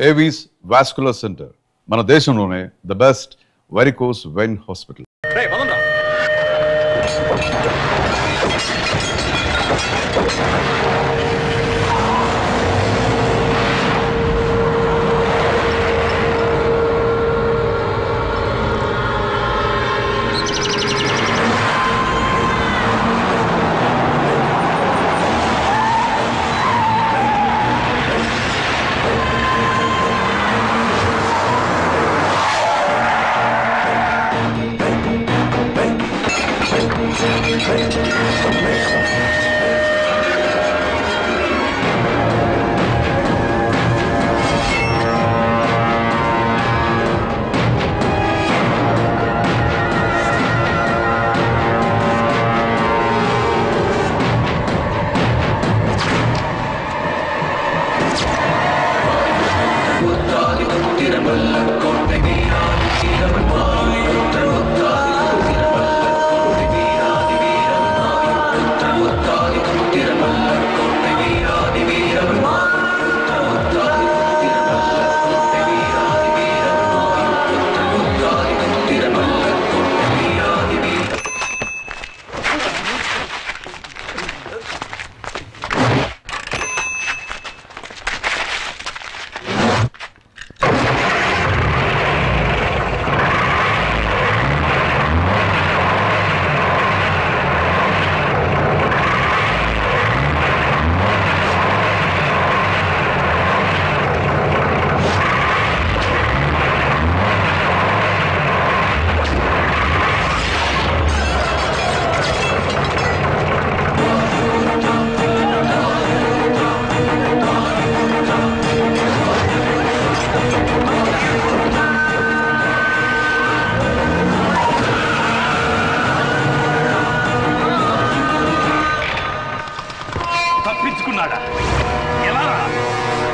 Avis vascular centre మన దేశంలోనే the best varicose vein hospital.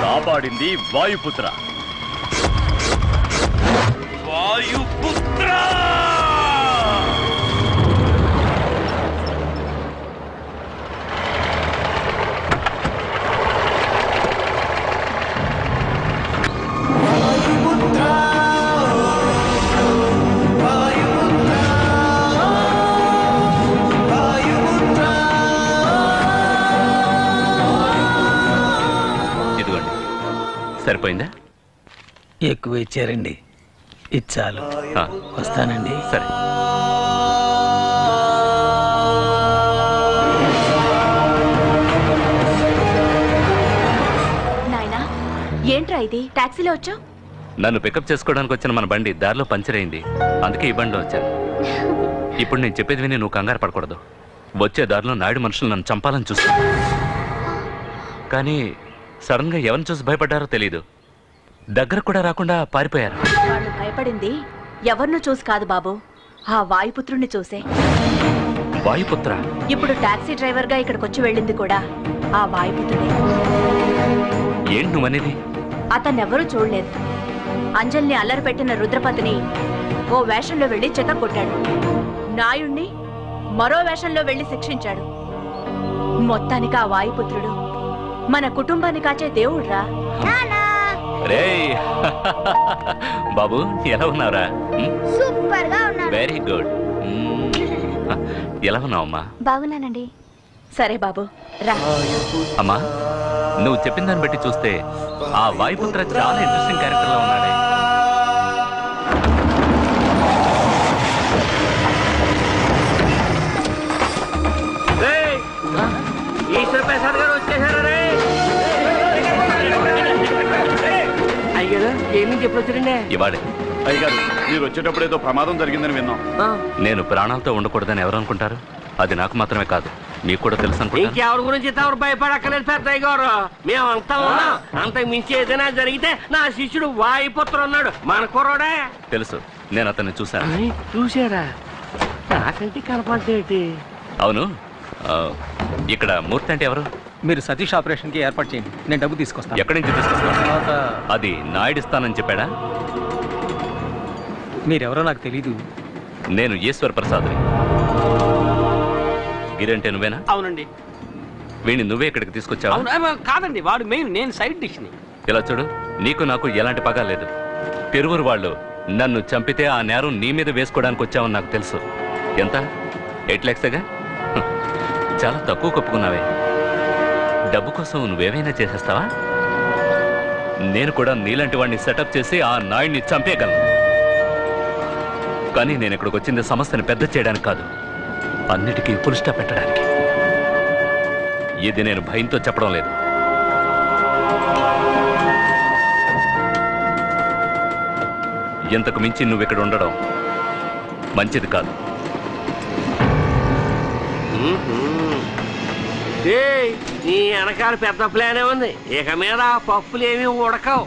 కాపాడింది వాయుపుత్ర. వాయుపుత్ర సరిపోయిందా? ఎక్కువ ఇచ్చారండి. ఇచ్చాలు. వస్తానండి. సరే. నాయనా, ఏంట్రా ఇది? టాక్సీలో వచ్చావు? నన్ను పికప్ చేసుకోవడానికి వచ్చిన మన బండి దారిలో పంచర్ అయింది. అందుకే ఈ బండిలో వచ్చాను. ఇప్పుడు నేను చెప్పేది విని నువ్వు కంగారు పడకూడదు. వచ్చే దారిలో నాయుడు మనుషులు నన్ను చంపాలని చూస్తాను. కానీ సడన్ గా ఎవరిని చూసి భయపడ్డారో తెలీదు. దగ్గర కూడా రాకుండా పారిపోయారు. వాళ్ళు భయపడింది ఎవరినో చూసి కాదు బాబు, ఆ వాయుపుత్రుణ్ణి చూసే. వాయుపుత్ర? ఇప్పుడు టాక్సీ డ్రైవర్ గా ఇక్కడికి వచ్చి వెళ్ళింది కూడా ఆ వాయుపుత్రుడే. ఏంటి నువ్వనేది? అతన్నెవరూ చూడలేదు. అంజల్ని అల్లరి పెట్టిన రుద్రపతిని ఓ వేషంలో వెళ్లి చెత్త కొట్టాడు. నాయుణ్ణి మరో వేషంలో వెళ్లి శిక్షించాడు. మొత్తానికి ఆ వాయుపుత్రుడు మన కుటుంబాన్ని కాచే దేవుడ్రా. రే బాబు, ఎలా ఉన్నావురా? సూపర్ గా ఉన్నా. Very good. ఎలా ఉన్నావమ్మా? బాగున్నానండి. సరే బాబు రా. అమ్మా, నువ్వు చెప్పిన దాన్ని బట్టి చూస్తే ఆ వాయుపుత్ర చాలా ఇంట్రెస్టింగ్ క్యారెక్టర్ లో ఉన్నాడే. ఈశ్వర్ ప్రసాద్ గారు వచ్చేసారా? అయ్యారు ఏం నుంచి ఎప్పుడు వచ్చారండి? ఇవాడే. అయ్యగారు, మీరు వచ్చేటప్పుడు ఏదో ప్రమాదం జరిగిందని విన్నాం. నేను ప్రాణాలతో ఉండకూడదని ఎవరు అనుకుంటారు? అది నాకు మాత్రమే కాదు, మీకు కూడా తెలుసు అనుకుంటా. ఇంకెవరి గురించి ఎవరు భయపడక్కలేదు పెద్దయ్య గారు. మేమంతా ఉన్నాం. అంతకు మించి ఏదైనా జరిగితే నా శిష్యుడు వాయుపుత్ర ఉన్నాడు, మన కుర్రోడే. తెలుసు, నేను అతన్ని చూశాను. చూసారా? నాకంటే కనపడేటి. అవును, ఇక్కడ మూర్తి అంటే ఎవరు? మీరు సతీష్ ఆపరేషన్ కి ఏర్పాటు చేయండి, నేను డబ్బు తీసుకొస్తాను. ఎక్కడి నుంచి తీసుకొస్తాను? అది నాయుడు ఇస్తానని చెప్పాడా? మీరెవరో నాకు తెలీదు. నేను ఈశ్వర్ ప్రసాద్ని. గిరంటే నువ్వేనా? అవునండి. వీడిని నువ్వే ఇక్కడికి తీసుకొచ్చావా? కాదండి, వాడు మెయిన్, నేను సైడ్ డిష్ ని. ఇలా చూడు, నీకు నాకు ఎలాంటి పగ లేదు. పెరువురు వాళ్ళు నన్ను చంపితే ఆ నేరం నీ మీద వేసుకోవడానికి వచ్చావని నాకు తెలుసు. ఎంత? 8 లక్షగా? చాలా తక్కువ కప్పుకున్నావే. డబ్బు కోసం నువ్వేమైనా చేసేస్తావా? నేను కూడా నీలాంటి వాడిని సెటప్ చేసి ఆ నాయుడిని చంపేయగలను. కానీ నేను ఇక్కడికి వచ్చింది సమస్యను పెద్ద చేయడానికి కాదు, అన్నిటికీ ఫుల్ స్టాప్ పెట్టడానికి. ఇది నేను భయంతో చెప్పడం లేదు. ఇంతకు మించి నువ్వు ఇక్కడ ఉండడం మంచిది కాదు. నీ వెనకాల పెద్ద ప్లానే ఉంది. ఇక మీద పప్పులేమీ ఉడకవు.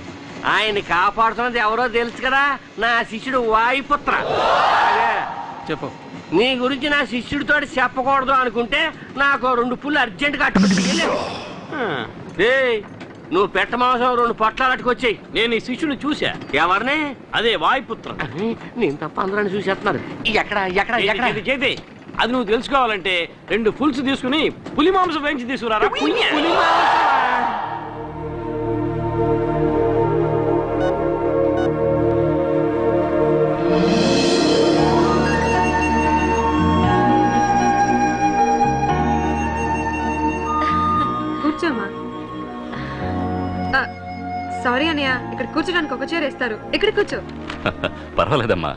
ఆయన్ని కాపాడుతున్నది ఎవరో తెలుసు కదా, నా శిష్యుడు వాయుపుత్ర. చెప్పు. నీ గురించి నా శిష్యుడితో చెప్పకూడదు అనుకుంటే నాకు 2 పుల్లు అర్జెంటుగా అట్టుకొచ్చి నువ్వు పెట్ట మాంసం 2 పొట్లాలు అట్టుకొచ్చాయి. నేను ఈ శిష్యుని చూసా. ఎవరిని? అదే వాయుపుత్ర. నేను తప్ప అందరూ చూసేస్తున్నారు. ఎక్కడ ఎక్కడ ఎక్కడ చేతి అది నువ్వు తెలుసుకోవాలంటే 2 ఫుల్స్ తీసుకుని పులి మాంసం వేయించి తీసుకురారా. కూర్చోమా. సారీ అన్నయ్య, ఇక్కడ కూర్చోడానికి ఒక చైర్ వేస్తారు. ఇక్కడ కూర్చో. పర్వాలేదమ్మా.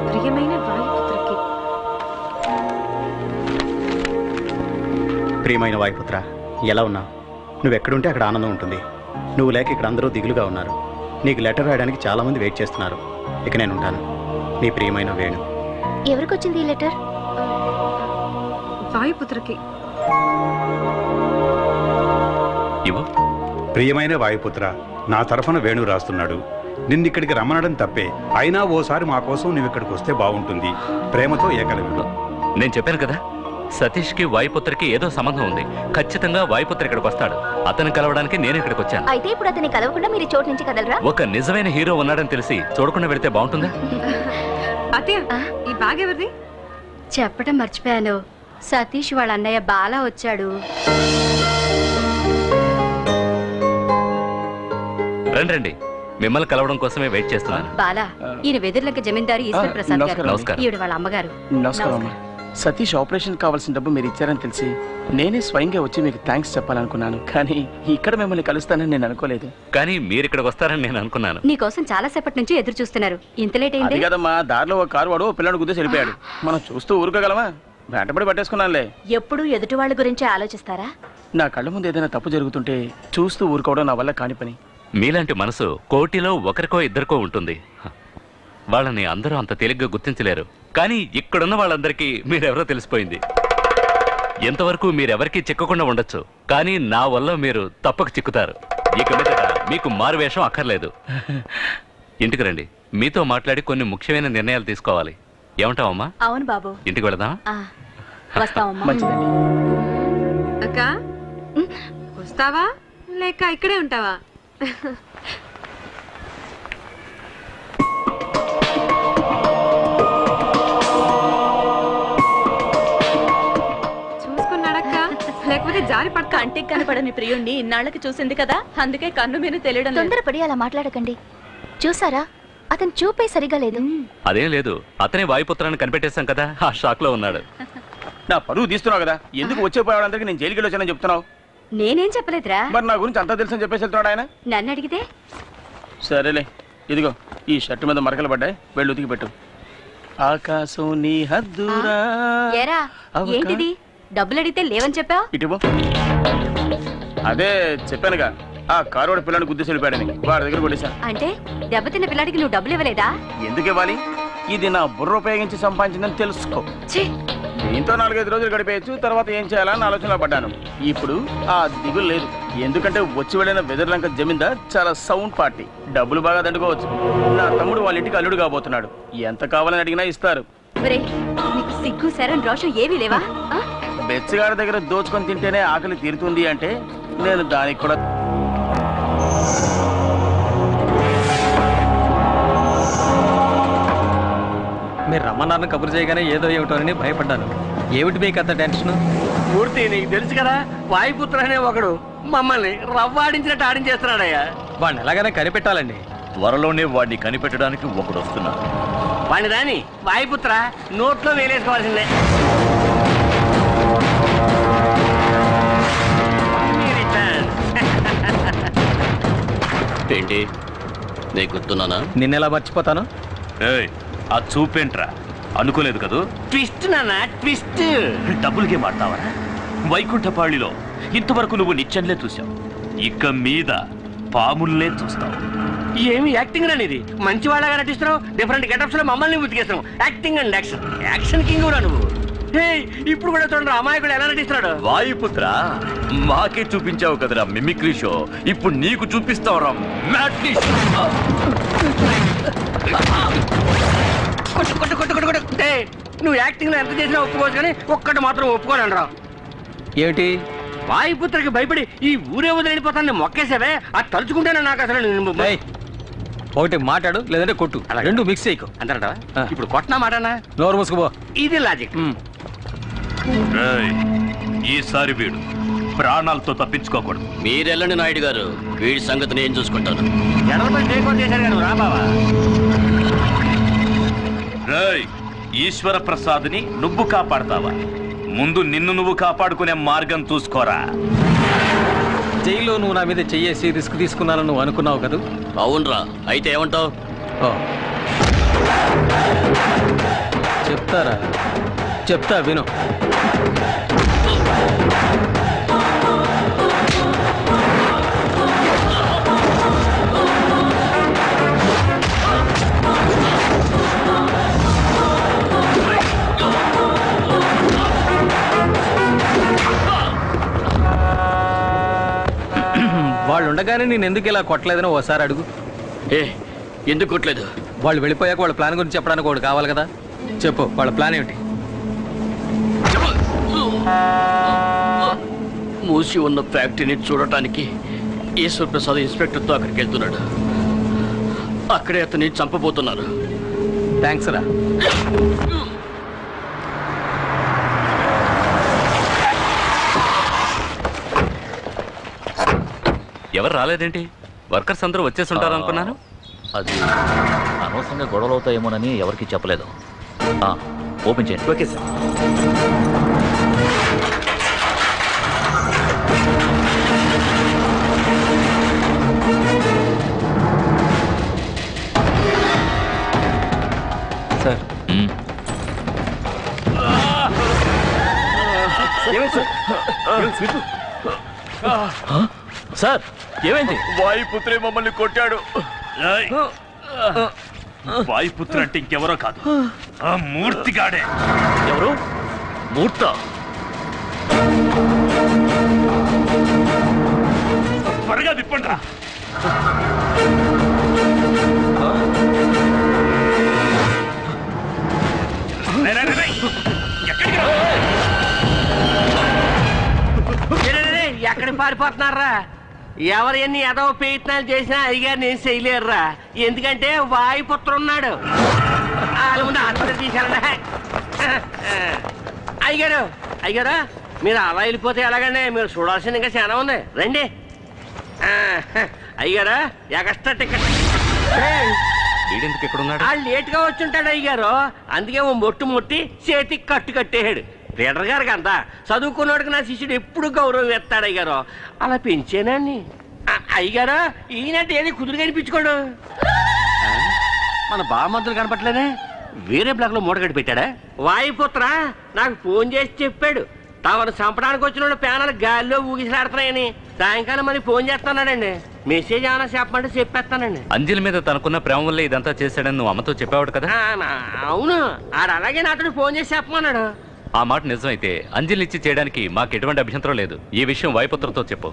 ప్రియమైన వాయుపుత్రకి. ప్రియమైన వాయుపుత్ర, ఎలా ఉన్నావు? నువ్వు ఎక్కడుంటే అక్కడ ఆనందం ఉంటుంది. నువ్వు లేక ఇక్కడ అందరూ దిగులుగా ఉన్నారు. నీకు లెటర్ రాయడానికి చాలామంది వెయిట్ చేస్తున్నారు. ఇక నేను ఉంటాను. నీ ప్రియమైన వేణు. ఎవరికి వచ్చింది ఈ లెటర్? వాయుపుత్రకి. ప్రియమైన వాయుపుత్ర, నా తరఫున వేణు రాస్తున్నాడు. నిన్నిక్కడికి రమ్మనడం తప్పే, అయినా ఓసారి మా కోసం నువ్వు ఇక్కడికి వస్తే బాగుంటుంది. ప్రేమతో ఏకలవ్యుడు. నేను చెప్పాను కదా, సతీష్కి వాయుపుత్రకి ఏదో సంబంధం ఉంది. ఖచ్చితంగా వాయుపుత్ర ఇక్కడికి వస్తాడు. అతను కలవడానికి నేను ఇక్కడికి వచ్చాను. అయితే ఇప్పుడు అతన్ని కలవకుండా మీరు చోటు నుంచి కదలరా? ఒక నిజమైన హీరో ఉన్నాడని తెలిసి చూడకుండా వెళితే బాగుంటుందా? అత్తయ్య, ఈ బ్యాగ్ ఎవరిది? చెప్పడం మర్చిపోయాను. సతీష్ వాళ్ళ అన్నయ్య బాలా వచ్చాడు. రండి, మిమ్మల్ని కలవడం కోసమే వెయిట్ చేస్తున్నాను. బాలా, ఈయన వెదుర్లంక జమీందారు ఈశ్వర్ ప్రసాద్ గారు. నమస్కారం. ఈవిడ వాళ్ళ అమ్మగారు. నమస్కారం అమ్మా. సతీష్ ఆపరేషన్ కావాల్సిన డబ్బు మీరు ఇచ్చారని తెలిసి నేనే స్వయంగా వచ్చి మీకు థ్యాంక్స్ చెప్పాలనుకున్నాను. కానీ ఇక్కడ మిమ్మల్ని కలుస్తానని నేను అనుకోలేదు. కానీ మీరు ఇక్కడికి వస్తారని నేను అనుకున్నాను. నీకోసం చాలా సేపటి నుంచి ఎదురు చూస్తున్నారు. ఇంత లేట్ అయింది. అది కదమ్మా, దారిలో ఒక కారు వాడు పిల్లడు గుద్దేసి వెళ్ళిపోయాడు. మనం చూస్తూ ఊరుకోగలమా? వెంటబడి పట్టేసుకున్నానులే. ఎప్పుడు ఎదుటి వాళ్ళ గురించి ఆలోచిస్తారా? నా కళ్ళ ముందు ఏదైనా తప్పు జరుగుతుంటే చూస్తూ ఊరుకోవడం నా వల్ల కాని పని. మీలాంటి మనసు కోటిలో ఒకరికో ఇద్దరికో ఉంటుంది. వాళ్ళని అందరూ అంత తేలిగ్గా గుర్తించలేరు. కానీ ఇక్కడున్న వాళ్ళందరికీ మీరెవరో తెలిసిపోయింది. ఎంతవరకు మీరెవరికీ చిక్కకుండా ఉండొచ్చు, కానీ నా వల్ల మీరు తప్పక చిక్కుతారు. ఇక మీదట మీకు మారువేషం అక్కర్లేదు. ఇంటికి రండి, మీతో మాట్లాడి కొన్ని ముఖ్యమైన నిర్ణయాలు తీసుకోవాలి. ఏమంటావమ్మా? అవును బాబు. ఇంటికి వెళదామా? వస్తావమ్మా. మంచిదండి. అక్క, వస్తావా లేక ఇక్కడే ఉంటావా? చూసుకున్నాడక్క, లేకపోతే జారి పడక. కంటికి కనపడని ప్రియుణ్ణి ఇన్నాళ్ళకి చూసింది కదా, అందుకే కన్ను మీద తెలియడం. తొందరపడి అలా మాట్లాడకండి. చూసారా, అతను చూపే సరిగా లేదు. అదేం లేదు, అతనే వాయుపుత్రాన్ని కనిపెట్టేశాం కదా, ఆ షాక్ లో ఉన్నాడు. నా పరువు తీస్తున్నావు కదా, ఎందుకు వచ్చేపోయాడందరికీ నేను జైలుకి వచ్చానని చెప్తున్నావు? నేనేం చెప్పలేదురా. మరి నా గురించి అంతా తెలుసని చెప్పేసి వెళ్తున్నాడు ఆయన. నన్ను అడిగితే సరేలే, ఇదిగో ఈ షర్టు మీద మరకలు పడ్డాయి, వెళ్ళి ఉతికి పెట్టు. ఆకాశం నీ హద్దురా. ఏరా, ఏంటిది? డబ్బులు అడిగితే లేవని చెప్పావు. ఇటువో. అదే చెప్పానుగా, ఆ కారోడు పిల్లని గుద్దేసి వెళ్ళిపోయాడని వాడి దగ్గర కొట్టేశా. అంటే దెబ్బతిన్న పిల్లాడికి నువ్వు డబ్బులు ఇవ్వలేదా? ఎందుకు ఇవ్వాలి? ఇది నా బుర్ర ఉపయోగించి సంపాదించిందని తెలుసుకో. దీంతో 4-5 రోజులు గడిపేయచ్చు, తర్వాత ఏం చేయాలని ఆలోచనలో పడ్డాను. ఇప్పుడు ఆ దిగులు లేదు, ఎందుకంటే వచ్చి వెళ్ళిన వెదర్లంక జమీందార్ చాలా సౌండ్ పార్టీ, డబ్బులు బాగా దండుకోవచ్చు. నా తమ్ముడు వాళ్ళ ఇంటికి అల్లుడు కాబోతున్నాడు, ఎంత కావాలని అడిగినా ఇస్తారు. సిగ్గు శరం రోషం ఏమీ లేవా? బెచ్చగాడి దగ్గర దోచుకొని తింటేనే ఆకలి తీరుతుంది అంటే నేను దానికి కూడా. మీరు రమ్మన్నారని కబురు చేయగానే ఏదో ఏమిటోనని భయపడ్డాను. ఏమిటి మీకు అంత టెన్షన్? మూర్తి, నీకు తెలుసు కదా, వాయుపుత్ర అనే ఒకడు మమ్మల్ని రవ్వాడించినట్టు ఆడించేస్తున్నాడయ్యా. వాడిని ఎలాగైనా కనిపెట్టాలండి. త్వరలోనే వాడిని కనిపెట్టడానికి ఒకడు వస్తున్నాడు. వాడిని దాని వాయుపుత్ర నోట్లో వేలేసుకోవాల్సిందే. ఏంటి నీకు గుర్తున్నానా? నిన్నెలా మర్చిపోతాను? ఆ చూపేంట్రా, అనుకోలేదు కదూ. ట్విస్ట్ నాన్న, ట్విస్ట్. డబ్బులు గేమ్ ఆడతావరా? వైకుంఠపాళిలో ఇంతవరకు నువ్వు నిత్యంలే చూసావు, ఇక మీద పాముల్నే చూస్తావు. ఏమి యాక్టింగ్ అనేది? మంచి వాళ్ళగా నటిస్తున్నావు, డిఫరెంట్ గెటప్స్ లో మమ్మల్ని ఉతికేస్తున్నావు. Acting and action, action king కూడా నువ్వు. ఇప్పుడు కూడా చూడండి అమాయకుడు ఎలా నటిస్తున్నాడు. వాయుపుత్ర, మాకే చూపించావు కదరా మిమిక్రీ షో, ఇప్పుడు నీకు చూపిస్తావురా మ్యాట్నీ షో. నువ్వు యాక్టింగ్ లో ఎంత చేసినా ఒప్పుకోవచ్చు, కానీ ఒక్కటి మాత్రం ఒప్పుకోనండి రా. ఏమిటి? వాయుపుత్రకి భయపడి ఈ ఊరే వదిలిపోతాను మొక్కేసావే, అది తలుచుకుంటేనే నాకు అసలు. ఒకటి మాట్లాడు, లేదంటే కొట్టు, రెండు మిక్స్ చేయకు అంటారా? ఇప్పుడు కొట్టినా మాటనా? నోరు మూసుకోబో. ఇది లాజిక్. ఈసారి వీడు ప్రాణాలతో తప్పించుకోకూడదు. మీరెళ్ళండి నాయుడు గారు, వీడి సంగతి నేను చూసుకుంటాను. ఈశ్వర ప్రసాద్ని నువ్వు కాపాడతావా? ముందు నిన్ను నువ్వు కాపాడుకునే మార్గం చూసుకోరా. జైల్లో నువ్వు నా మీద చెయ్యేసి రిస్క్ తీసుకున్నాను నువ్వు అనుకున్నావు కదా? అవునరా, అయితే ఏమంటావు? చెప్తారా? చెప్తా, విను. వాళ్ళు ఉండగానే నేను ఎందుకు ఇలా కొట్టలేదని ఓసారి అడుగు. ఎందుకు కొట్టలేదు? వాళ్ళు వెళ్ళిపోయాక వాళ్ళ ప్లాన్ గురించి చెప్పడానికి ఒకటి కావాలి కదా. చెప్పు, వాళ్ళ ప్లాన్ ఏమిటి? మూసి ఉన్న ఫ్యాక్టరీని చూడటానికి ఈశ్వర్ ప్రసాద్ ఇన్స్పెక్టర్తో అక్కడికి వెళ్తున్నాడు. అక్కడే అతన్ని చంపబోతున్నారు. థ్యాంక్స్ రా. ఎవరు రాలేదేంటి? వర్కర్స్ అందరూ వచ్చేసి ఉంటారు అనుకున్నాను. అది అనవసరంగా గొడవలు అవుతాయేమోనని ఎవరికి చెప్పలేదు. ఓపెన్ చేయండి. Okay sir. సార్ సార్ ఏమైంది? వాయుపుత్రే మమ్మల్ని కొట్టాడు. వాయుపుత్ర అంటే ఇంకెవరో కాదు, ఆ మూర్తిగాడే. ఎవరు? మూర్త? త్వరగా విప్పండ్రా. ఎక్కడికి పారిపోతున్నారా? ఎవరు ఎన్ని ఎదవ ప్రయత్నాలు చేసినా అయ్యగారు నేను చేయలేరురా. ఎందుకంటే వాయుపుత్రం ఉన్నాడు. వాళ్ళ ముందు ఆత్మహత్య తీశారండి. అయ్యగారు, అయ్యగారు మీరు అలా వెళ్ళిపోతే ఎలాగండి? మీరు చూడాల్సింది ఇంకా చాలా ఉంది, రండి. అయ్యగారు ఎక్స్ట్రా టికెట్. లేట్గా వచ్చుంటాడు అయ్యగారు, అందుకే ఓ మొట్టు మొట్టి చేతికి కట్టు కట్టేయాడు. లీడర్ గారికి అంతా చదువుకున్నోడికి నా శిష్యుడు ఎప్పుడు గౌరవం ఎత్తాడు అయ్యారు. అలా పెంచేనండి. అయ్యగారు ఈయనంటే ఏది కుదురు కనిపించుకోడు. మన బామద్దులు కనపట్లేదే, వేరే బ్లాక్ లో మూటగడ్డి పెట్టాడా? వాయుపుత్ర నాకు ఫోన్ చేసి చెప్పాడు, తమను చంపడానికి వచ్చిన వాళ్ళు ప్యానాలు గాల్లో ఊగిసలాడుతున్నాయని. సాయంకాలం మరి ఫోన్ చేస్తున్నాడండి. మెసేజ్ ఏమైనా చెప్పమంటే చెప్పేస్తానండి. అంజలి మీద తనకున్న ప్రేమ వల్ల ఇదంతా చేశాడని నువ్వు అమ్మతో చెప్పావు కదా? అవును, ఆడు అలాగే నాతో ఫోన్ చేసి చెప్పమన్నాడు. ఆ మాట నిజమైతే అంజలి ఇచ్చి చేయడానికి మాకు ఎటువంటి అభ్యంతరం లేదు. ఈ విషయం వాయుపుత్రతో చెప్పు.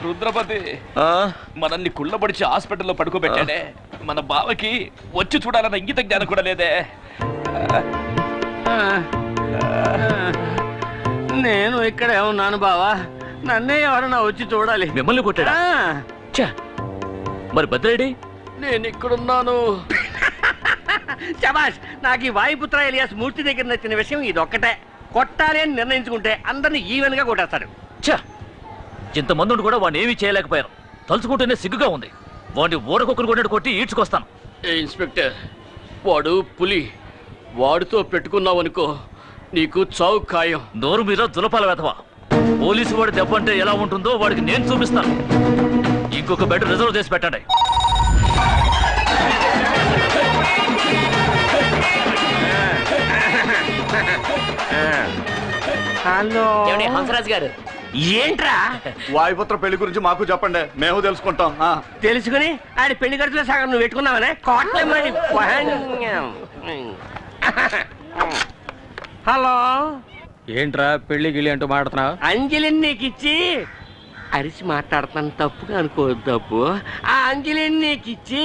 రుద్రపతి మనల్ని కుళ్ళబడిచి హాస్పిటల్లో పడుకోబెట్టాడే, మన బావకి వచ్చి చూడాలన్న ఇంగిత జ్ఞానం కూడా లేదే. నేను ఇక్కడే ఉన్నాను బావా, నన్నే ఎవరన్నా వచ్చి చూడాలి. మిమ్మల్ని కొట్టాడా? మరి భద్రేడి? నేను ఇక్కడున్నాను. శబాష్, నాకు ఈ వాయుపుత్ర ఎలియాస్ మూర్తి దగ్గర నచ్చిన విషయం ఇదొక్కటే. కొట్టాలి అని నిర్ణయించుకుంటే అందరినీ ఈవెన్ గా కొట్టేస్తాడు. ఇంతమంది కూడా వాడిని ఏమీ చేయలేకపోయారు. తలుచుకుంటేనే సిగ్గుగా ఉంది. వాడిని ఊరకొక్కరు కొట్టినట్టు కొట్టి ఈడ్చుకొస్తాను. ఇన్స్పెక్టర్, వాడు పులి. వాడితో పెట్టుకున్నావనుకో నీకు చావు ఖాయం. నోరు మీద దులపాల వెతవా. పోలీసు వాడి దెబ్బ అంటే ఎలా ఉంటుందో వాడికి నేను చూపిస్తాను. ఇంకొక బెడ్ రిజర్వ్ చేసి పెట్టండి. హలో హంసరాజ్ గారు, ఏంట్రా? వాయుపుత్ర పెళ్లి గురించి మాకు చెప్పండి, మేము తెలుసుకుంటాం. తెలుసుకుని ఆడి పెళ్లి ఖర్చులో సగం నువ్వు పెట్టుకున్నావనే కోట్లమని. హలో, ఏంట్రా పెళ్లి గిళ్ళి అంటూ మాట్లాడుతున్నావు? అంజలిని నీకు ఇచ్చి అరిసి మాట్లాడుతాను, తప్పుగా అనుకోవద్దు. తప్పు. ఆ అంజలిని నీకు ఇచ్చి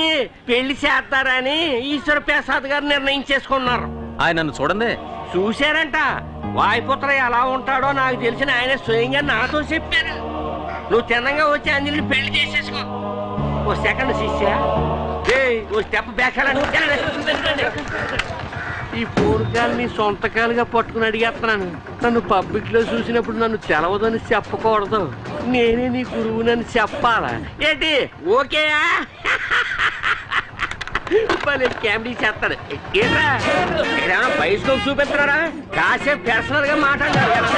పెళ్లి చేస్తారని ఈశ్వర ప్రసాద్ గారు నిర్ణయించేసుకున్నారు. ఆయన నన్ను చూడండి. చూశారంట. వాయుపుత్ర ఎలా ఉంటాడో నాకు తెలిసిన ఆయన స్వయంగా నాతో చెప్పారు. నువ్వు తిన్నంగా వచ్చి అంజలిని పెళ్లి చేసేసుకో. ఓ సెకండ్ శిష్య, ఓ స్టెప్ బ్యాక్. ఈ పూర్గాల్ని సొంతకాలుగా పట్టుకుని అడిగేస్తున్నాను. నన్ను పబ్లిక్ లో చూసినప్పుడు నన్ను తెలవదని చెప్పకూడదు. నేనే నీ గురువునని చెప్పాలా ఏంటి? ఓకేయా? కామెడీ చేస్తాడు. ఏంట్రా ఏమైనా బయస్కోప్ చూపిస్తున్నారా? కాసేపు పర్సనల్ గా మాట్లాడారు.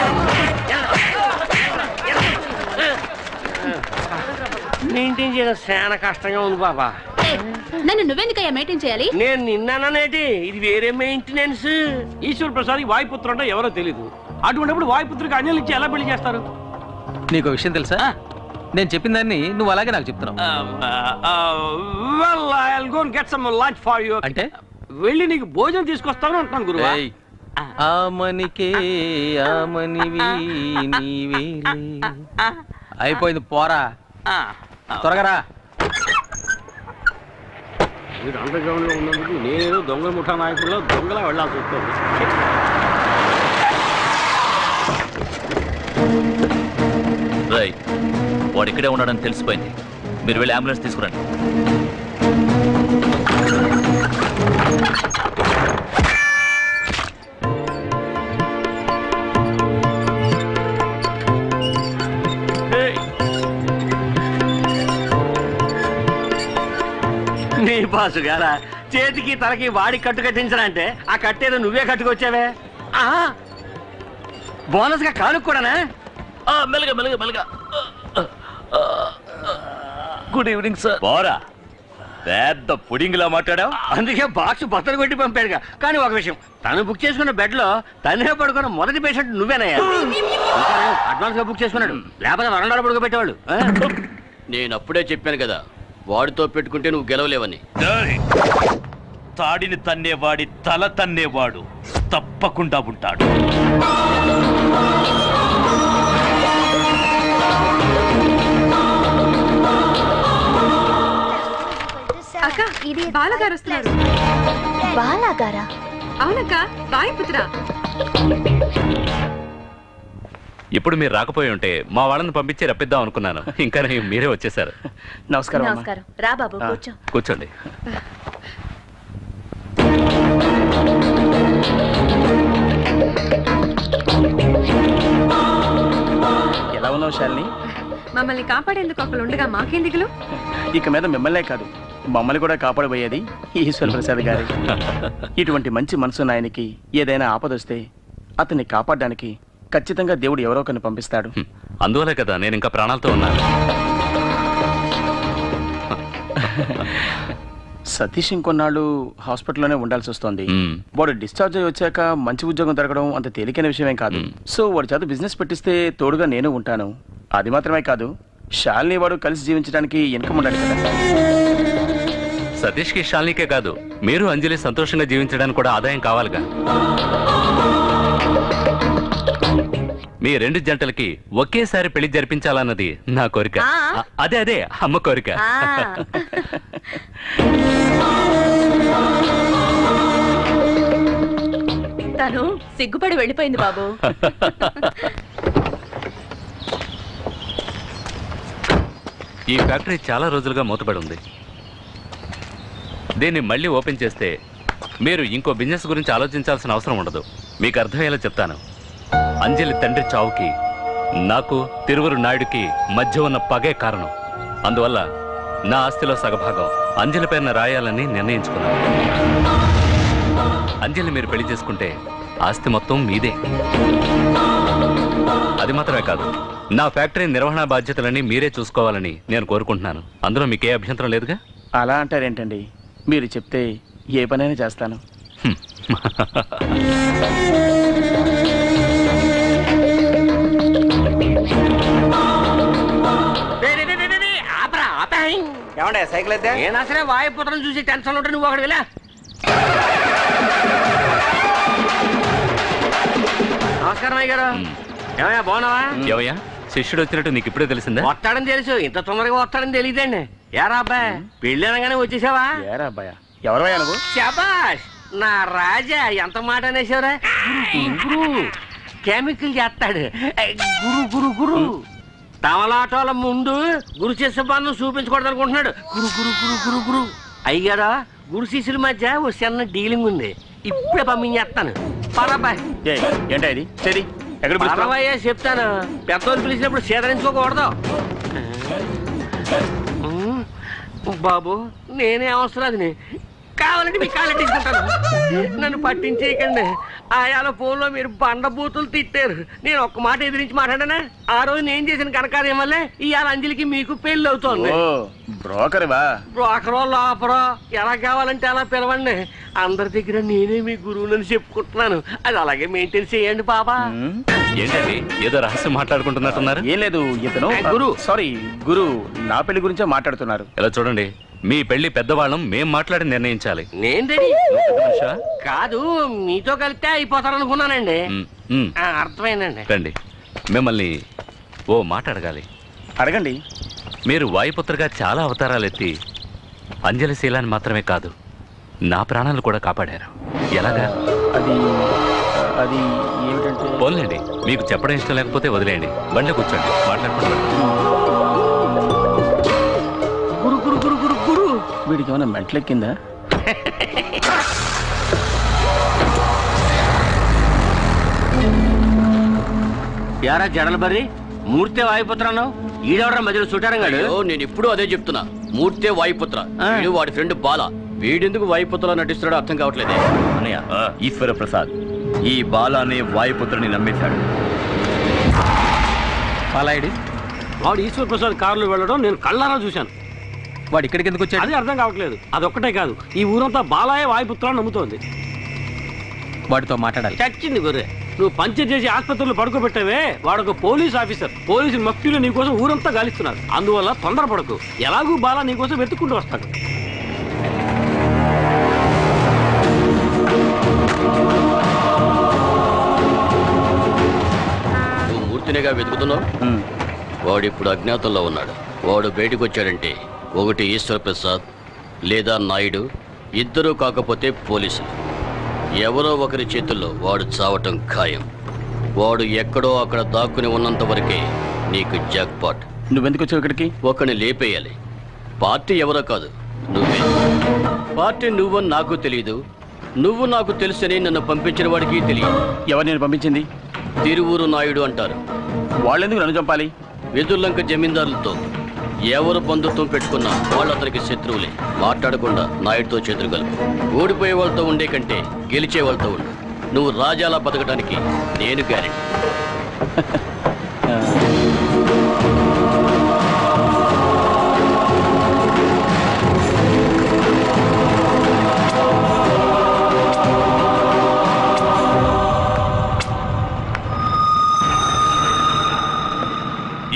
మెయింటైన్ చేయడం చాలా కష్టంగా ఉంది బాబా. నన్ను నువ్వెందుకయ్యా మెయింటైన్ చేయాలి? నేను నిన్నానేటి, ఇది వేరే మెయింటెనెన్స్. ఈశ్వర్ ప్రసాద్ వాయుపుత్రుడు అంటే ఎవరో తెలీదు. అటువంటిప్పుడు వాయుపుత్రికి అంజలి ఇచ్చి ఎలా పెళ్లి చేస్తారు? నీకు విషయం తెలుసా? నేను చెప్పిన దాన్ని నువ్వు అలాగే నాకు చెప్తున్నావు. అంటే వెళ్ళి నీకు భోజనం తీసుకొస్తాను అంటున్నాను గురువా. ఆమనికే ఆమనివి నీవేలే. అయిపోయింది, పోరా త్వరగా రా. వీడు అండర్ గ్రౌండ్ లో ఉన్నందుకు నేను దొంగ ముఠా నాయకుల్లో దొంగలా వెళ్ళాల్సి వస్తుంది. రైట్, వాడు ఇక్కడే ఉన్నాడని తెలిసిపోయింది. మీరు వెళ్ళి అంబులెన్స్ తీసుకురండి. నీ బాసు గారా చేతికి తలకి వాడి కట్టు కట్టించాలంటే ఆ కట్టేదో నువ్వే కట్టుకొచ్చావే. బోనస్ గా కానుక కూడానా? మెల్లగా మెల్లగా మెల్లగా. Good evening sir. పోరా, పెద్ద పుడింగ్ లా మాట్లాడావు. అందుకే బాక్స్ బత్తలు కొట్టి పంపాడుగా. కానీ ఒక విషయం, తను బుక్ చేసుకున్న బెడ్ లో తనే పడుకున్న మొదటి పేషెంట్ నువ్వేనయ్యా. అడ్వాన్స్ గా బుక్ చేసుకున్నాడు, లేకపోతే వరండాలో పడుకోబెట్టేవాళ్ళు. నేను అప్పుడే చెప్పాను కదా, వాడితో పెట్టుకుంటే నువ్వు గెలవలేవని. తాడిని తన్నేవాడి తల తన్నేవాడు తప్పకుండా ఉంటాడు. అక్క, ఇది బాలగారు వస్తున్నారు. బాలగారా? అవునక్క, వాయుపుత్ర. ఇప్పుడు మీరు రాకపోయి ఉంటే మా వాళ్ళని పంపించి రప్పిద్దాం అనుకున్నాను. ఇంకా మీరే వచ్చేసారు. నమస్కారం. నమస్కారం. రా బాబు, కూర్చో. కూర్చోండి. ఎలా ఉన్నావు శాలిని? మమ్మల్ని కాపాడేందుకు ఒకళ్ళు ఉండగా మాకేం దిగులు? ఇక మీద మిమ్మల్నే కాదు, మమ్మల్ని కూడా కాపాడబోయేది ఈశ్వర ప్రసాద్ గారు. ఇటువంటి మంచి మనసున్న ఆయనకి ఏదైనా ఆపదొస్తే అతన్ని కాపాడడానికి ఖచ్చితంగా దేవుడు ఎవరో ఒకరిని పంపిస్తాడు. అందువల్లే కదా నేను ఇంకా ప్రాణాలతో ఉన్నాను. సతీష్ ఇంకొన్నాళ్ళు హాస్పిటల్లోనే ఉండాల్సి వస్తుంది. వాడు డిశ్చార్జ్ అయ్యి వచ్చాక మంచి ఉద్యోగం దొరకడం అంత తేలికైన విషయమేం కాదు. సో వాడి చేత బిజినెస్ పెట్టిస్తే తోడుగా నేను ఉంటాను. అది మాత్రమే కాదు, శాలిని వాడు కలిసి జీవించడానికి ఇన్కమ్ ఉండాలి కదా. సతీష్కి శాలినికే కాదు, మీరు అంజలి సంతోషంగా జీవించడానికి కూడా ఆదాయం కావాలిగా. మీ రెండు జంటలకి ఒకేసారి పెళ్లి జరిపించాలన్నది నా కోరిక. అదే అదే అమ్మ కోరిక. తను సిగ్గుపడి వెళ్ళిపోయింది బాబు. ఈ ఫ్యాక్టరీ చాలా రోజులుగా మూతపడి ఉంది. దీన్ని మళ్ళీ ఓపెన్ చేస్తే మీరు ఇంకో బిజినెస్ గురించి ఆలోచించాల్సిన అవసరం ఉండదు. మీకు అర్థమయ్యేలా చెప్తాను. అంజలి తండ్రి చావుకి నాకు తిరువురు నాయుడికి మధ్య ఉన్న పగే కారణం. అందువల్ల నా ఆస్తిలో సగభాగం అంజలి పేరున రాయాలని నిర్ణయించుకున్నాను. అంజలి మీరు పెళ్లి చేసుకుంటే ఆస్తి మొత్తం మీదే. అది మాత్రమే కాదు, నా ఫ్యాక్టరీ నిర్వహణ బాధ్యతలన్నీ మీరే చూసుకోవాలని నేను కోరుకుంటున్నాను. అందులో మీకే అభ్యంతరం లేదుగా? అలా అంటారేంటండి? మీరు చెప్తే ఏ పనైనా చేస్తాను. ఏమండే సైకిల్ అయితే నేను అసలే వాయుపుత్రం చూసి టెన్షన్ ఉంటే నువ్వు ఒకటి వెళ్ళా. నమస్కారం అయ్య గారు. ఏమయ్యా బాగున్నావా? ఏవయ్యా శిష్యుడు వచ్చినట్టు నీకు ఇప్పుడే తెలిసిందా? వస్తాడని తెలుసు, ఇంత తొందరగా వస్తాడని తెలియదండి. ఏరా అబ్బాయి పెళ్ళి అనగానే వచ్చేసావా? ఏరా అబ్బాయా ఎవరయ్యా నువ్వు? శబాష్ నా రాజా, ఎంత మాట అనేసావురా. గురు కెమికల్ చేస్తాడు. గురు గురు గురు తమలాటోల ముందు గురు శిష్య బంధం చూపించకూడదు అనుకుంటున్నాడు. గురు గురు గురు గురు గురు అయ్యారా, గురు శిష్యుల మధ్య ఓ చిన్న డీలింగ్ ఉంది, ఇప్పుడే పంపించేస్తాను. పరబాయ్ ఏంటా ఇది? సరే పరవయ్యా చెప్తాను. పెద్దోళ్ళు పిలిచినప్పుడు సేదరించుకోకూడదు. బాబు నేనే అవసరాదిని, కావాలంటే మీ కాళ్ళు తీసుకుంటాను. నన్ను పట్టించేయకండి. ఆయాల ఫోన్లో మీరు బండబూతులు తిట్టారు, నేను ఒక్క మాట ఎదిరించి మాట్లాడానా? ఆ రోజు నేను చేసిన కనకార్యం వల్లే ఇవాళ అంజలికి మీకు పెళ్లి అవుతోంది. బ్రోకరో లోపరో ఎలా కావాలంటే అలా పిలవండి. అందరి దగ్గర నేనే మీ గురువునని చెప్పుకుంటున్నాను. అది అలాగే మెయింటైన్ చేయండి బాబా. ఏంటండి ఏదో రహస్యం మాట్లాడుకుంటున్నట్టున్నారు? ఏం లేదు, ఇతను గురు నా పెళ్లి గురించే మాట్లాడుతున్నారు. ఇలా చూడండి, మీ పెళ్లి పెద్దవాళ్ళం మేం మాట్లాడి నిర్ణయించాలి. నేను కాదు, మీతో కలిస్తే అయిపోతారనుకున్నానండి. అర్థమైందండి. రండి, మిమ్మల్ని ఓ మాట అడగాలి. అడగండి. మీరు వాయుపుత్రగా చాలా అవతారాలు ఎత్తి అంజలి శీలాన్ని మాత్రమే కాదు నా ప్రాణాలు కూడా కాపాడారు. ఎలాగా? అది ఏమిటంటే పోన్లేండి, మీకు చెప్పడం ఇష్టం లేకపోతే వదిలేయండి. బండి కూర్చోండి, మాట్లాడుకుంటాం. గురు గురు గురు గురు గురు వీడికి ఏమైనా మెంటలెక్కిందా? యారా జడలు బర్రి మూర్తే వాయుపుత్రను ఈడవడం మధ్యలో చుట్టారంగాడు. నేను ఇప్పుడు అదే చెప్తున్నా, మూర్తే వాయుపుత్ర. వీడు వాడి ఫ్రెండ్ బాల. వీడెందుకు వాయుపుత్ర నటిస్తున్నాడో అర్థం కావట్లేదే. అన్నయ్య ఈశ్వర ప్రసాద్ ఈ బాల అనే వాయుపుత్రని నమ్మేశాడు. బాలాయుడు వాడు ఈశ్వర ప్రసాద్ కారులో వెళ్ళడం నేను కళ్ళారా చూశాను. వాడు ఇక్కడికి ఎందుకు వచ్చాడు? అది అర్థం కావట్లేదు. అదొక్కటే కాదు, ఈ ఊరంతా బాలాయే వాయుపుత్రాన్ని నమ్ముతోంది. వాడితో మాట్లాడాలి. చచ్చింది గొర్రె. నువ్వు పంచర్ చేసి ఆసుపత్రిలో పడుకోబెట్టావే, వాడొక పోలీస్ ఆఫీసర్. పోలీసు మఫ్తీలో నీకోసం ఊరంతా గాలిస్తున్నారు. అందువల్ల తొందరపడకు. ఎలాగూ బాలా నీకోసం వెతుక్కుంటూ వస్తాడు. నువ్వు మూర్తినిగా వెతుకుతున్నావు. వాడు ఇప్పుడు అజ్ఞాతంలో ఉన్నాడు. వాడు బయటకు వచ్చాడంటే ఒకటి ఈశ్వర ప్రసాద్ లేదా నాయుడు, ఇద్దరూ కాకపోతే పోలీసులు. ఎవరో ఒకరి చేతుల్లో వాడు చావటం ఖాయం. వాడు ఎక్కడో అక్కడ దాక్కుని ఉన్నంత వరకే నీకు జాక్పాట్. నువ్వెందుకు వచ్చావు ఇక్కడికి? ఒకరిని లేపేయాలి. పార్టీ ఎవరో కాదు, నువ్వే. పార్టీ నువ్వని నాకు తెలియదు, నువ్వు నాకు తెలుసని నన్ను పంపించిన వాడికి తెలియదు. ఎవరు నేను పంపించింది? తిరువూరు నాయుడు అంటారు. వాళ్ళెందుకు నన్ను చంపాలి? వెదుర్లంక జమీందారులతో ఎవరు బంధుత్వం పెట్టుకున్నా వాళ్ళు అతనికి శత్రువులే. మాట్లాడకుండా నాయుడుతో చేతులు కలుపు. ఓడిపోయే వాళ్ళతో ఉండే కంటే గెలిచే వాళ్ళతో ఉండు. నువ్వు రాజాలా బతకడానికి నేను గ్యారెంటీ.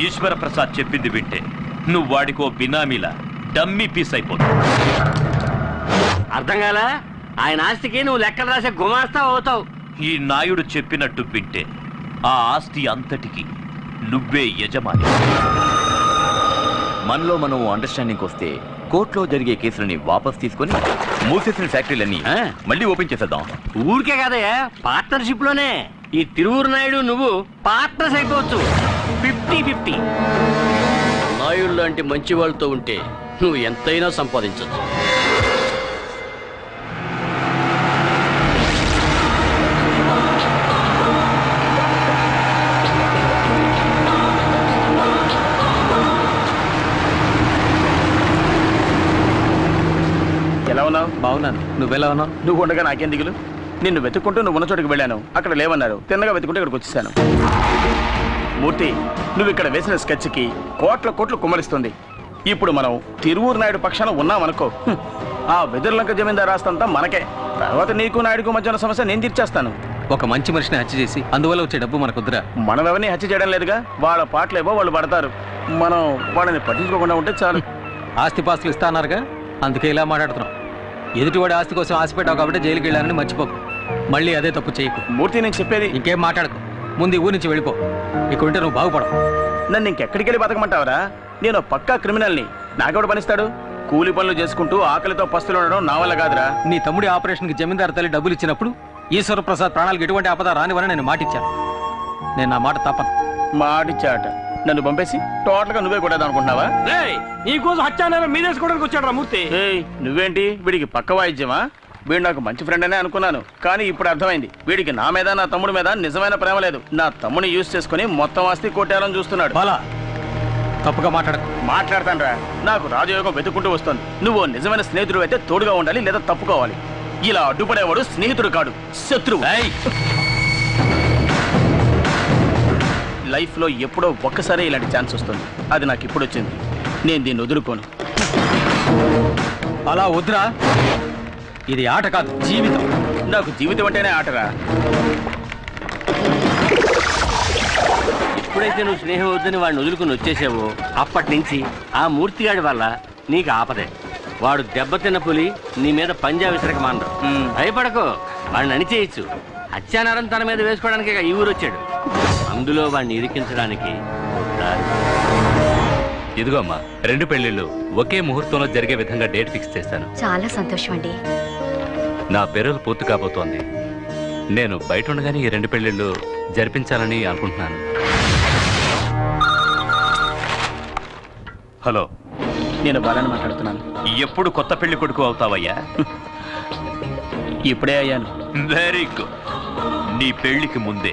ఈశ్వర ప్రసాద్ చెప్పింది వింటే నువ్వు వాడికో బినామీలా డమ్మీ పీస్ అయిపోతావు. అర్థం కాలా? ఆయన ఆస్తికి నువ్వు లెక్కలు రాసే గుమాస్తా అవుతావు. ఈ నాయుడు చెప్పినట్టు వింటే ఆ ఆస్తి అంతటికి నువ్వే యజమాని. మనలో మనం అండర్స్టాండింగ్ వస్తే కోర్టులో జరిగే కేసులని వాపస్ తీసుకొని మూసేసిన ఫ్యాక్టరీలన్నీ మళ్ళీ ఓపెన్ చేసేద్దాం. ఊరికే కదయ్యా, పార్ట్నర్షిప్ లోనే. ఈ తిరువూరు నాయుడు నువ్వు పార్ట్నర్స్ అయిపోవచ్చు. 50-50. నాయుడు లాంటి మంచి వాళ్ళతో ఉంటే నువ్వు ఎంతైనా సంపాదించచ్చు. బాగున్నాను. నువ్వెలా ఉన్నావు? నువ్వు ఉండగా నాకేం దిగులు. నిన్ను వెతుక్కుంటూ నువ్వు ఉన్న చోటుకి వెళ్ళాను. అక్కడ లేవన్నారు. తిన్నగా వెతుకుంటూ ఇక్కడికి వచ్చేసాను. మూర్తి, నువ్వు ఇక్కడ వేసిన స్కెచ్కి కోట్ల కోట్లు కుమ్మరిస్తుంది. ఇప్పుడు మనం తిరువూరు నాయుడు పక్షాన ఉన్నామనుకో, ఆ వెదుర్లంక జమీందారు ఆస్తంతా మనకే. తర్వాత నీకు నాయుడుకు మధ్య ఉన్న సమస్య నేను తీర్చేస్తాను. ఒక మంచి మనిషిని హత్య చేసి అందువల్ల వచ్చే డబ్బు మనకుద్దురా. మనం ఎవరిని హత్య చేయడం లేదుగా. వాళ్ళ పాటలేవో వాళ్ళు పడతారు. మనం వాళ్ళని పట్టించుకోకుండా ఉంటే చాలు. ఆస్తిపాస్తులు ఇస్తా అన్నారుగా, అందుకే ఇలా మాట్లాడుతున్నాం. ఎదుటివాడి ఆస్తి కోసం ఆశపెట్టావు కాబట్టి జైలుకి వెళ్ళానని మర్చిపోకు. మళ్ళీ అదే తప్పు చేయకు. మూర్తి, నేను చెప్పేది ఇంకేం మాట్లాడకు. ముందు ఈ ఊరి నుంచి వెళ్ళిపో. ఇక్కడ ఉంటే నువ్వు బాగుపడవు. నన్ను ఇంకెక్కడికి వెళ్ళి బతకమంటావరా? నేను పక్కా క్రిమినల్ని. నాకెవడు పనిస్తాడు? కూలి పనులు చేసుకుంటూ ఆకలితో పస్తులు ఉండడం నా వల్ల కాదురా. నీ తమ్ముడి ఆపరేషన్కి జమీందారు తల్లి డబ్బులు ఇచ్చినప్పుడు ఈశ్వరప్రసాద్ ప్రాణాలకు ఎటువంటి ఆపద రానివని నేను మాటిచ్చాను. నేను నా మాట తప్పను. మాటిచ్చాట. నన్ను పంపేసి టోటల్గా నువ్వే కొట్టేద్దాం అనుకుంటున్నావా? నీకోసం హత్యానేరం మీదేసుకోవడానికి వచ్చాడు రా మూర్తి. నువ్వేంటి వీడికి పక్క వాయిద్యమా? వీడు నాకు మంచి ఫ్రెండ్ అనే అనుకున్నాను, కానీ ఇప్పుడు అర్థమైంది. వీడికి నా మీద నా తమ్ముడి మీద నిజమైన ప్రేమ లేదు. నా తమ్ముని యూజ్ చేసుకుని మొత్తం ఆస్తి కొట్టేయాలని చూస్తున్నాడు. బాలా, తప్పుగా మాట్లాడతాను రా. నాకు రాజయోగం వెతుక్కుంటూ వస్తుంది. నువ్వు నిజమైన స్నేహితుడు అయితే తోడుగా ఉండాలి, లేదా తప్పుకోవాలి. ఇలా అడ్డుపడేవాడు స్నేహితుడు కాడు, శత్రువు. లైఫ్లో ఎప్పుడో ఒక్కసారి ఇలాంటి ఛాన్స్ వస్తుంది. అది నాకు ఇప్పుడు వచ్చింది. నేను దీన్ని వదులుకోను. అలా వద్దురా. ఇది ఆట కాదు, జీవితం. నాకు జీవితం అంటేనే ఆటరా. ఎప్పుడైతే నువ్వు స్నేహం వద్దని వాడిని వదులుకుని వచ్చేసావో అప్పటి నుంచి ఆ మూర్తిగాడి వల్ల నీకు ఆపదే. వాడు దెబ్బతిన్న పులి నీ మీద పంజా విసరక మానరు. భయపడకో, వాడిని అణిచేయచ్చు. హత్యానేరం తన మీద వేసుకోవడానికి ఈ ఊరు వచ్చాడు. అందులో వాడిని ఇరికించడానికి ఇదిగో అమ్మా, 2 పెళ్లిళ్ళు ఒకే ముహూర్తంలో జరిగే విధంగా డేట్ ఫిక్స్ చేశాను. చాలా సంతోషం అండి. నా పెరులు పూర్తి కాబోతోంది. నేను బయట ఉండగానే ఈ 2 పెళ్లిళ్ళు జరిపించాలని అనుకుంటున్నాను. హలో, నేను బాలని మాట్లాడుతున్నాను. ఎప్పుడు కొత్త పెళ్లి కొడుకు అవుతావయ్యా? ఇప్పుడే అయ్యాను. Very good. నీ పెళ్లికి ముందే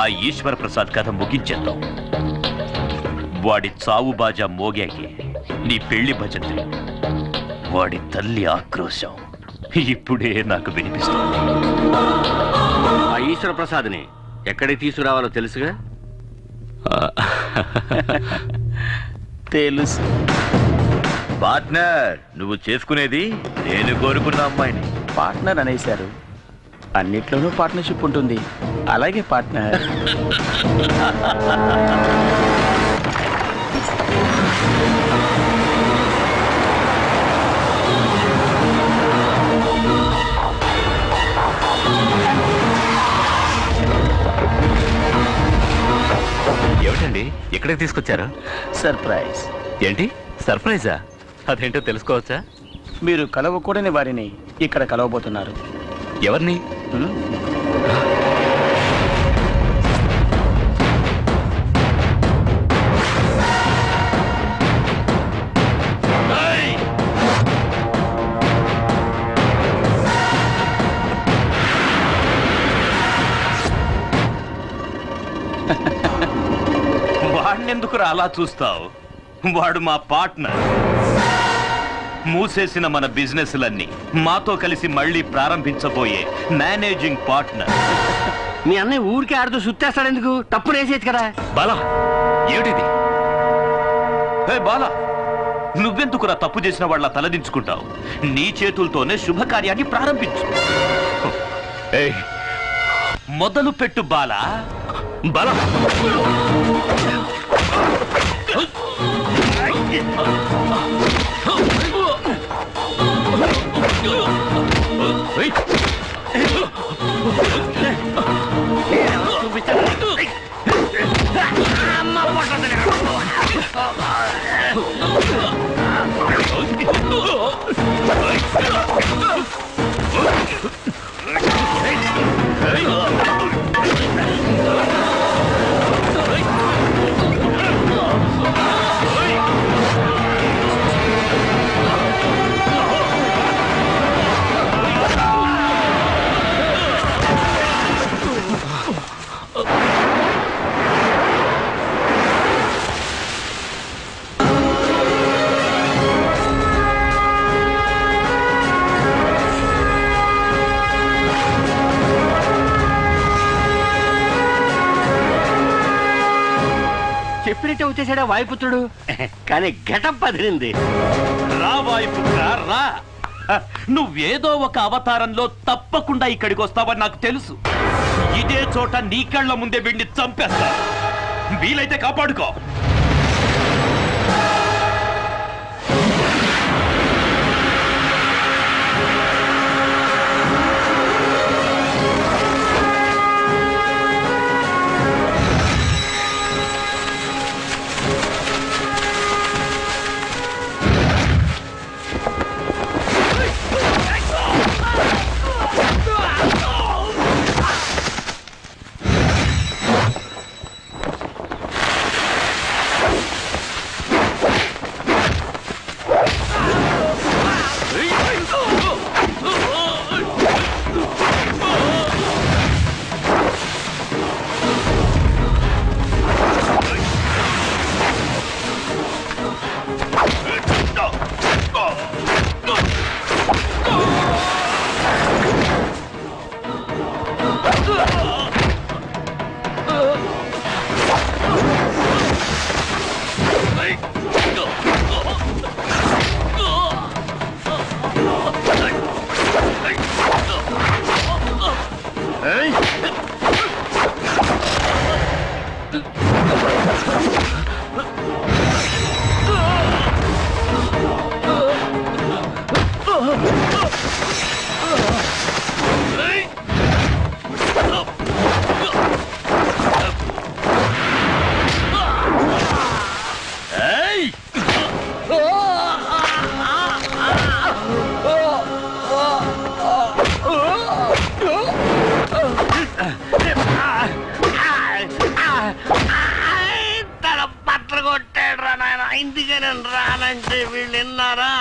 ఆ ఈశ్వర ప్రసాద్ కథ ముగించేద్దాం. వాడి చావు బాజా మోగాకి నీ పెళ్లి భజంత్రి, వాడి తల్లి ఆక్రోశం ఇప్పుడే నాకు వినిపిస్తుంది. ఆ ఈశ్వర ప్రసాద్ని ఎక్కడికి తీసుకురావాలో తెలుసుగా? తెలుసు. పార్ట్నర్, నువ్వు చేసుకునేది నేను కోరుకున్న అమ్మాయిని. పార్ట్నర్ అనేశారు, అన్నిట్లోనూ పార్ట్నర్షిప్ ఉంటుంది. అలాగే పార్ట్నర్. ఏమిటండి ఎక్కడికి తీసుకొచ్చారు? సర్ప్రైజ్. ఏంటి సర్ప్రైజా? అదేంటో తెలుసుకోవచ్చా? మీరు కలవకూడని వారిని ఇక్కడ కలవబోతున్నారు. ఎవరిని? వాడినెందుకురా అలా చూస్తావు? వాడు మా పార్ట్నర్. మూసేసిన మన బిజినెస్లన్నీ మాతో కలిసి మళ్ళీ ప్రారంభించబోయే మేనేజింగ్ పార్ట్నర్. మీ అన్నయ్య ఊరికే ఆడుతూ సుత్తేస్తాడు ఎందుకు? తప్పుడు వేసేది కదా. బాలా, ఏమిటిది? బాలా, నువ్వెందుకురా తప్పు చేసిన వాళ్ళ తలదించుకుంటావు? నీ చేతులతోనే శుభకార్యాన్ని ప్రారంభించు. మొదలు పెట్టు బాలా. బాలా, ఎత్తేసాడే వాయుపుత్రుడు కానీ గెటప్ అదిరింది. రా వాయుపుత్ర రా. నువ్వేదో ఒక అవతారంలో తప్పకుండా ఇక్కడికి వస్తావని నాకు తెలుసు. ఇదే చోట నీ కళ్ళ ముందే వీడిని చంపేస్తా. వీలైతే కాపాడుకో. తన పట్ల కొట్టాడు రా నాయన. ఇందుకే నేను రానంటే వీళ్ళు విన్నారా?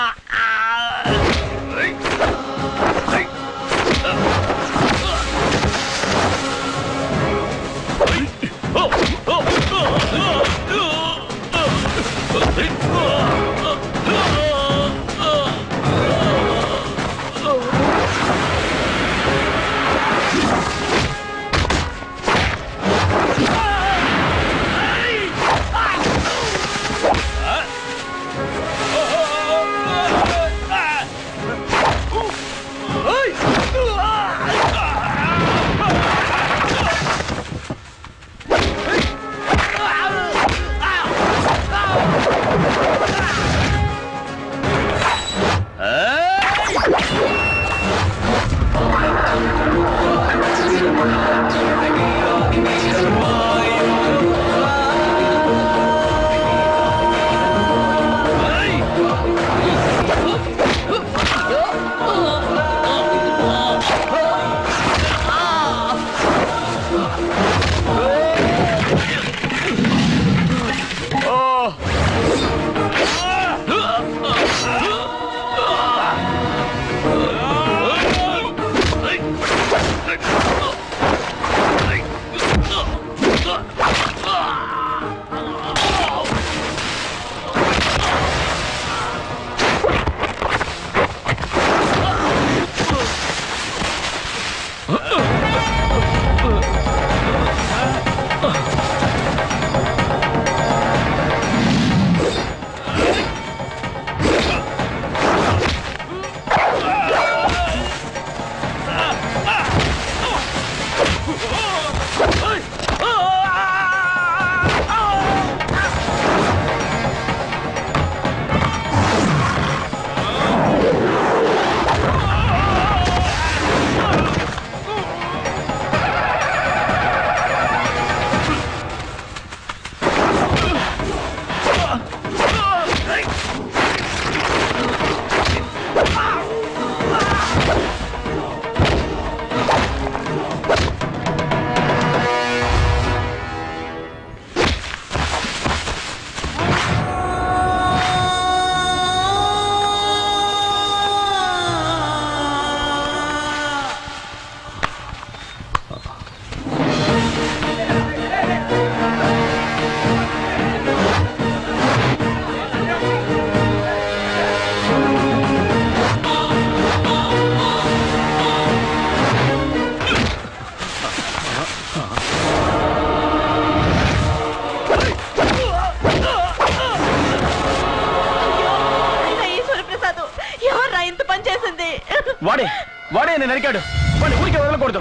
వాడే నేను నరికాడు. వాడిని ఊరికే వదలకూడదు.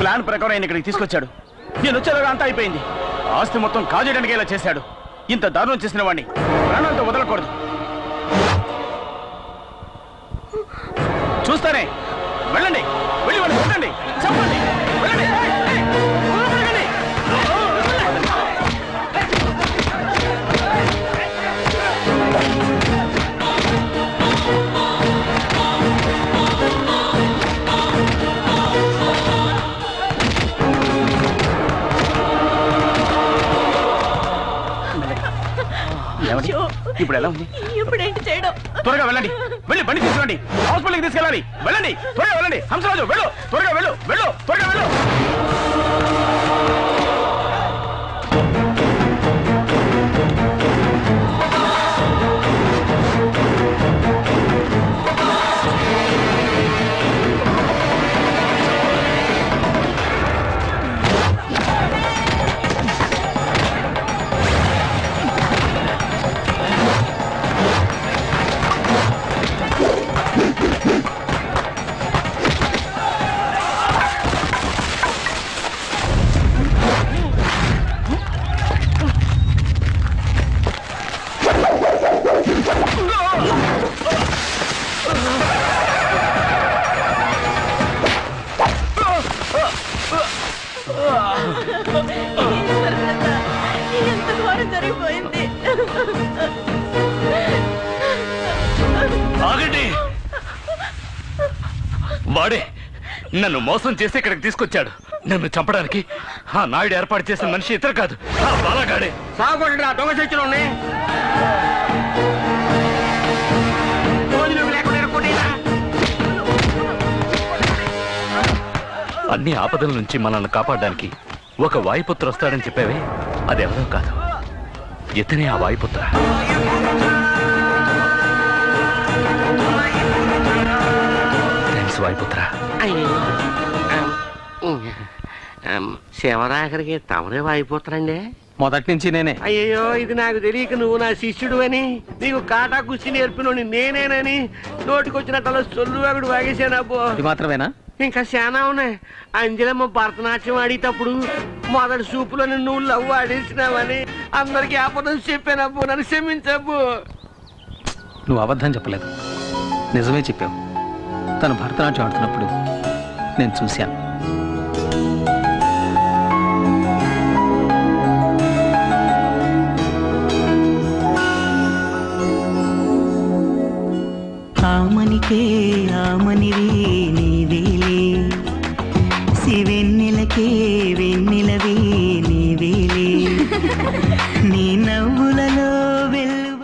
ప్లాన్ ప్రకారం ఆయన ఇక్కడికి తీసుకొచ్చాడు. నేను వచ్చేలాగా అంతా అయిపోయింది. ఆస్తి మొత్తం కాజేయడానికి ఇలా చేశాడు. ఇంత దారుణం చేసిన వాడిని ప్రాణాలతో వదలకూడదు. చూస్తానే. వెళ్ళండి, వెళ్ళి వాడిని కొట్టండి, చెప్పండి, వెళ్ళండి. ఇప్పుడు ఎలా ఉంది? ఇప్పుడేంటి చేయడం? త్వరగా వెళ్ళండి, వెళ్ళి బండి తీసుకురండి, హాస్పిటల్కి తీసుకెళ్ళాలి. వెళ్ళండి, త్వరగా వెళ్ళండి. హంసరాజు వెళ్ళు, త్వరగా వెళ్ళు, వెళ్ళు, త్వరగా వెళ్ళు. ఎంత ఘోరం జరిగిపోయింది. ఆగండి. వాడే నన్ను మోసం చేసి ఇక్కడికి తీసుకొచ్చాడు. నన్ను చంపడానికి ఆ నాయుడు ఏర్పాటు చేసిన మనిషి ఇతరు కాదు, ఆ బాలగాడే. సాగుకుంటున్నా దొంగ చచ్చిన అన్ని ఆపదల నుంచి మనల్ని కాపాడడానికి ఒక వాయుపుత్ర వస్తాడని చెప్పావే, అదెవరో కాదు, ఇతనే ఆ వాయుపుత్ర. థ్యాంక్స్ వాయుపుత్ర. శివరాఖరికి తమరే వాయిపోతారండి. మొదటి నుంచి నేనే. అయ్యో, ఇది నాకు తెలియక నువ్వు నా శిష్యుడు అని, నీకు కాటా కుస్తీ నేర్పినోని నేనేనని నోటికొచ్చినట్టు సొల్లు అగుడు వాగేసానబ్బో. అది మాత్రమేనా? ఇంకా చాలా ఉన్నాయి. అంజలమ్మ భరతనాట్యం ఆడేటప్పుడు మొదటి సూపులో నువ్వు లవ్ ఆడేసినావని అందరికి అబద్ధం చెప్పానబ్బు. నన్ను క్షమించబ్బు. నువ్వు అబద్ధం చెప్పలేదు, నిజమే చెప్పావు. తను భరతనాట్యం ఆడుతున్నప్పుడు నేను చూశాను. ఆమనికే ఆమనివి నీవేలే, శివెన్నెలకే